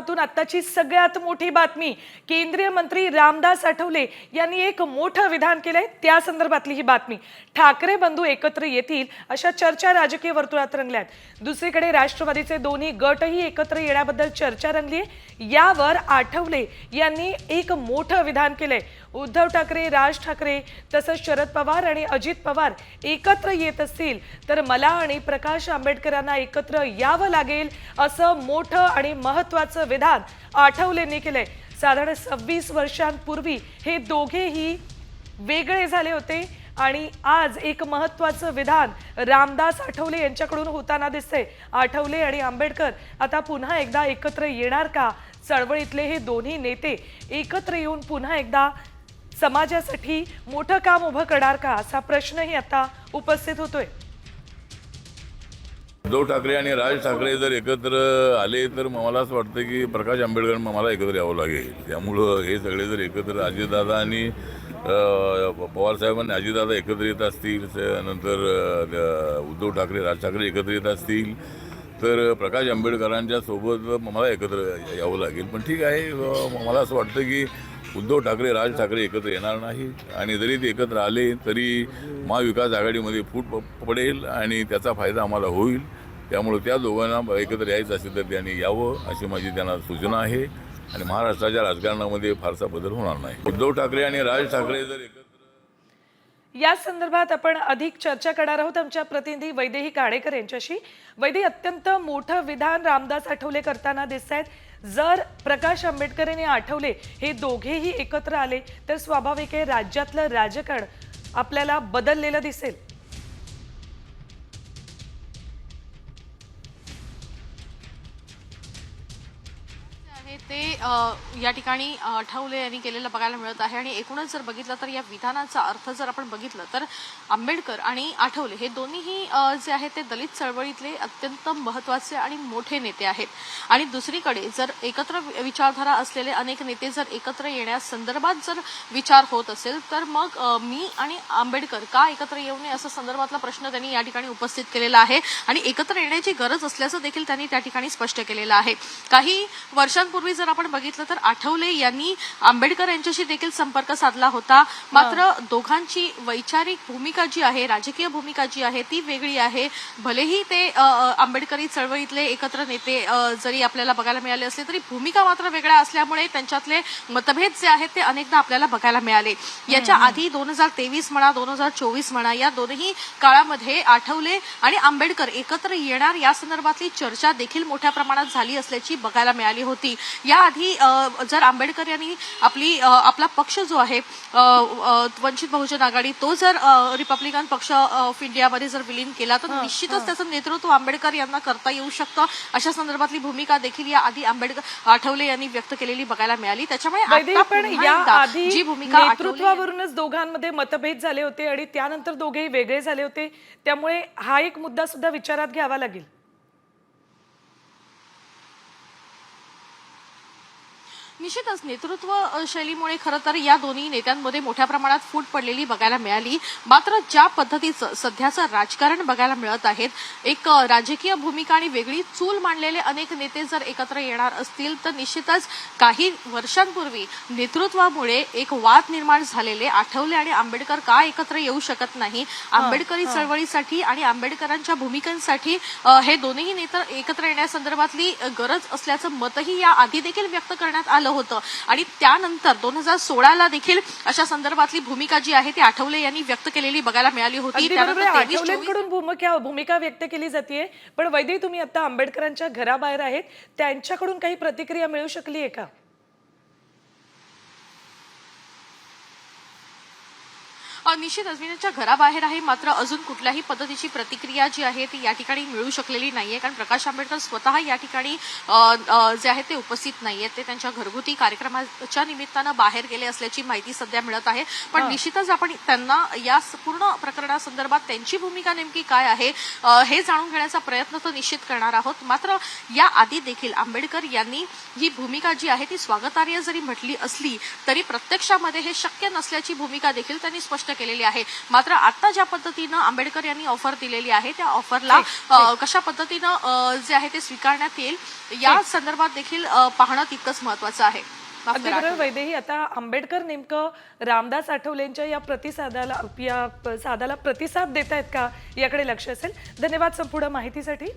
माध्यमातून आत्ताची सगळ्यात मोठी बातमी, केंद्रीय मंत्री रामदास आठवले यांनी एक मोठं विधान केलंय। त्या संदर्भातली ही बातमी। ठाकरे बंधू एकत्र येतील अशा चर्चा राजकीय वर्तुळात रंगल्यात। दुसरीकडे राष्ट्रवादीचे दोन्ही गटही एकत्र येण्याबद्दल चर्चा रंगलीय। यावर आठवले यांनी एक मोठं विधान केलंय। उद्धव ठाकरे, राज ठाकरे तसंच शरद पवार आणि अजित पवार एकत्र येत असतील तर मला आणि प्रकाश आंबेडकरांना एकत्र यावं लागेल असं मोठं आणि महत्त्वाचं विधान आठवलेंनी केलंय। साधारण 26 वर्षांपूर्वी हे दोघेही वेगळे झाले होते आणि आज एक महत्त्वाचं विधान रामदास आठवले यांच्याकडून होताना दिसतंय। आठवले आणि आंबेडकर आता पुन्हा एकदा एकत्र येणार का? चळवळीतले हे दोन्ही नेते एकत्र येऊन पुन्हा एकदा समाजासाठी मोठं काम उभं करणार का असा प्रश्नही आता उपस्थित होतोय। उद्धव ठाकरे आणि राज ठाकरे जर एकत्र आले तर मला असं वाटतं की प्रकाश आंबेडकर मला एकत्र यावं लागेल। त्यामुळं हे सगळे जर एकत्र अजितदादा आणि पवारसाहेब आणि अजितदादा एकत्र येत असतील, नंतर उद्धव ठाकरे राज ठाकरे एकत्र येत असतील तर प्रकाश आंबेडकरांच्या सोबत मला एकत्र यावं लागेल। पण ठीक आहे, मला असं वाटतं की उद्धव ठाकरे राज ठाकरे एकत्र येणार नाही आणि जरी ते एकत्र आले तरी महाविकास आघाडीमध्ये फूट पडेल आणि त्याचा फायदा आम्हाला होईल। त्यामुळे त्या दोघांना एकत्र यायचं असेल तर त्यांनी यावं अशी माझी त्यांना सूचना आहे आणि महाराष्ट्राच्या राजकारणामध्ये फारसा बदल होणार नाही। उद्धव ठाकरे आणि राज ठाकरे जर एकत्र या संदर्भात आपण अधिक चर्चा करणार आहोत आमच्या प्रतिनिधी वैदेही काडेकर यांच्याशी। वैदेही, अत्यंत मोठं विधान रामदास आठवले करताना दिसतायत। जर प्रकाश आंबेडकर आणि आठवले हे दोघेही एकत्र आले तर स्वाभाविक आहे राज्यातलं राजकारण आपल्याला बदललेलं दिसेल। ते या ठिकाणी आठवले यांनी केलेलं बघायला मिळत आहे आणि एकूणच जर बघितलं तर या विधानाचा अर्थ जर आपण बघितलं तर आंबेडकर आणि आठवले हे दोन्हीही जे आहेत ते दलित चळवळीतले अत्यंत महत्त्वाचे आणि मोठे नेते आहेत आणि दुसरीकडे जर एकत्र विचारधारा असलेले अनेक नेते जर एकत्र येण्यासंदर्भात जर विचार होत असेल तर मग मी आणि आंबेडकर का एकत्र येऊ नये असा संदर्भातला प्रश्न त्यांनी या ठिकाणी उपस्थित केलेला आहे आणि एकत्र येण्याची गरज असल्याचं देखील त्यांनी त्या ठिकाणी स्पष्ट केलेलं आहे। काही वर्षांपूर्वी जर आपण बघितलं तर आठवले यांनी आंबेडकर यांच्याशी देखील संपर्क साधला होता, मात्र दोघांची वैचारिक भूमिका जी आहे, राजकीय भूमिका जी आहे ती वेगळी आहे। भलेही ते आंबेडकरी चळवळीतले एकत्र नेते जरी आपल्याला बघायला मिळाले असले तरी भूमिका मात्र वेगळ्या असल्यामुळे त्यांच्यातले मतभेद जे आहेत ते अनेकदा आपल्याला बघायला मिळाले। याच्या आधी 2023 म्हणा 2024 म्हणा या दोन्ही काळामध्ये आठवले आणि आंबेडकर एकत्र येणार या संदर्भातली चर्चा देखील मोठ्या प्रमाणात झाली असल्याची बघायला मिळाली होती। याआधी जर आंबेडकर यांनी आपला पक्ष जो आहे वंचित बहुजन आघाडी तो जर रिपब्लिकन पक्ष ऑफ इंडियामध्ये जर विलीन केला तर निश्चितच त्याचं नेतृत्व आंबेडकर यांना करता येऊ शकतं अशा संदर्भातली भूमिका देखील या आधी आठवले यांनी व्यक्त केलेली बघायला मिळाली। त्याच्यामुळे जी भूमिका नेतृत्वावरूनच दोघांमध्ये मतभेद झाले होते आणि त्यानंतर दोघेही वेगळे झाले होते, त्यामुळे हा एक मुद्दा सुद्धा विचारात घ्यावा लागेल। निश्चितच नेतृत्व शैलीमुळे खरं तर या दोन्ही नेत्यांमध्ये मोठ्या प्रमाणात फूट पडलेली बघायला मिळाली। मात्र ज्या पद्धतीचं सध्याचं राजकारण बघायला मिळत आहेत, एक राजकीय भूमिका आणि वेगळी चूल मांडलेले अनेक नेते जर एकत्र येणार असतील तर निश्चितच काही वर्षांपूर्वी नेतृत्वामुळे एक वाद निर्माण झालेले आठवले आणि आंबेडकर का एकत्र येऊ शकत नाही, आंबेडकरी चळवळीसाठी आणि आंबेडकरांच्या भूमिकांसाठी हे दोन्ही नेते एकत्र येण्यासंदर्भातली गरज असल्याचं मतही या आधी देखील व्यक्त करण्यात आलं होतं आणि त्यानंतर 2016ला देखील अशा संदर्भातली भूमिका जी आहे ती आठवले यांनी व्यक्त केलेली बघायला मिळाली होती। आठवलेंकडून भूमिका व्यक्त केली जाते, पण वैदेही तुम्ही आता आंबेडकरांच्या घराबाहेर आहेत, त्यांच्याकडून काही प्रतिक्रिया मिळू शकली आहे का? निश्चितच मी त्यांच्या घराबाहेर आहे, मात्र अजून कुठल्याही पद्धतीची प्रतिक्रिया जी आहे ती या ठिकाणी मिळू शकलेली नाहीये, कारण प्रकाश आंबेडकर स्वतः या ठिकाणी जे आहे ते उपस्थित नाहीयेत। ते त्यांच्या घरगुती कार्यक्रमाच्या निमित्तानं बाहेर गेले असल्याची माहिती सध्या मिळत आहे। पण निश्चितच आपण त्यांना या पूर्ण प्रकरणासंदर्भात त्यांची भूमिका नेमकी काय आहे हे जाणून घेण्याचा प्रयत्न तर निश्चित करणार आहोत। मात्र या आधी देखील आंबेडकर यांनी ही भूमिका जी आहे ती स्वागतार्ह जरी म्हटली असली तरी प्रत्यक्षामध्ये हे शक्य नसल्याची भूमिका देखील त्यांनी स्पष्ट केलेली आहे. मात्र आता ज्या पद्धतीनं आंबेडकर यांनी ऑफर दिलेली आहे त्या ऑफरला कशा पद्धतीनं जे आहे ते स्वीकारण्यात येईल या संदर्भात देखील पाहणं तितकंच महत्वाचं आहे. माफ अगदी करा. बरोबर वैदेही. आता आंबेडकर नेमकं रामदास आठवलेंच्या या सादाला प्रतिसाद देत आहेत का याकडे लक्ष असेल. धन्यवाद संपूर्ण माहितीसाठी.